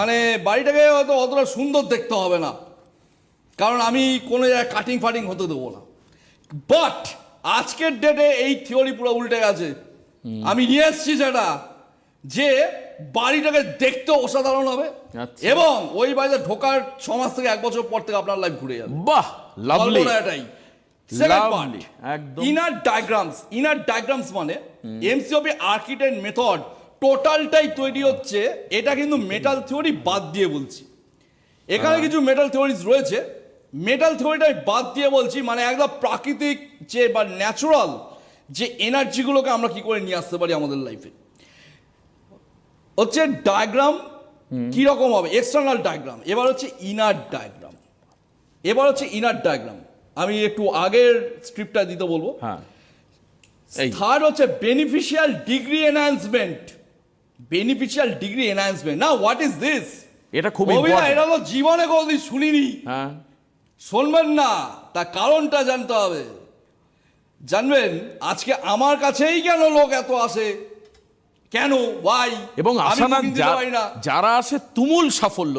মানে বাড়িটাকে হয়তো অতটা সুন্দর দেখতে হবে না, কারণ আমি কোনো জায়গায় কাটিং ফাটিং হতে দেবো না। বাট আজকের ডেটে এই থিওরি পুরো উল্টে গেছে। আমি নিয়ে এসেছি সেটা, যে বাড়িটাকে দেখতে অসাধারণ হবে আচ্ছা। এবং ওই বাড়িতে ঢোকার 6 মাস থেকে 1 বছর পর থেকে আপনার লাইফ ঘুরে যাবে। বাহ, লাভলি, এটাই সেকেন্ড পার্ট, একদম। ইনার ডায়াগ্রামস মানে এমসিওপি আর্কিটেক্ট মেথড টোটালটাই তৈরি হচ্ছে। এটা কিন্তু মেটাল থিওরি বাদ দিয়ে বলছি, এখানে কিছু মেটাল থিওরিজ রয়েছে, মেটাল থিওরিটাই বাদ দিয়ে বলছি। মানে একদম প্রাকৃতিক যে বা ন্যাচারাল যে এনার্জিগুলোকে আমরা কি করে নিয়ে আসতে পারি আমাদের লাইফে, হচ্ছে ডায়াগ্রাম কিরকম হবে, এক্সটার্নাল ডায়াগ্রাম। এবার হচ্ছে ইনার ডায়াগ্রাম। আমি একটু আগের স্ক্রিপ্টটা দিতে বলবো। হ্যাঁ, থার্ড হচ্ছে বেনিফিশিয়াল ডিগ্রি এনহ্যান্সমেন্ট। না, হোয়াট ইজ দিস? এটা খুব এটা তো জীবনে কোনোদিন শুনিনি। হ্যাঁ, শুনবেন না, তার কারণটা জানতে হবে। জানবেন আজকে আমার কাছেই কেন লোক এত আসে, কেন, ওয়াই? এবং আমি আসানা booking দিতে পারি না। যারা আসে তুমুল সাফল্য,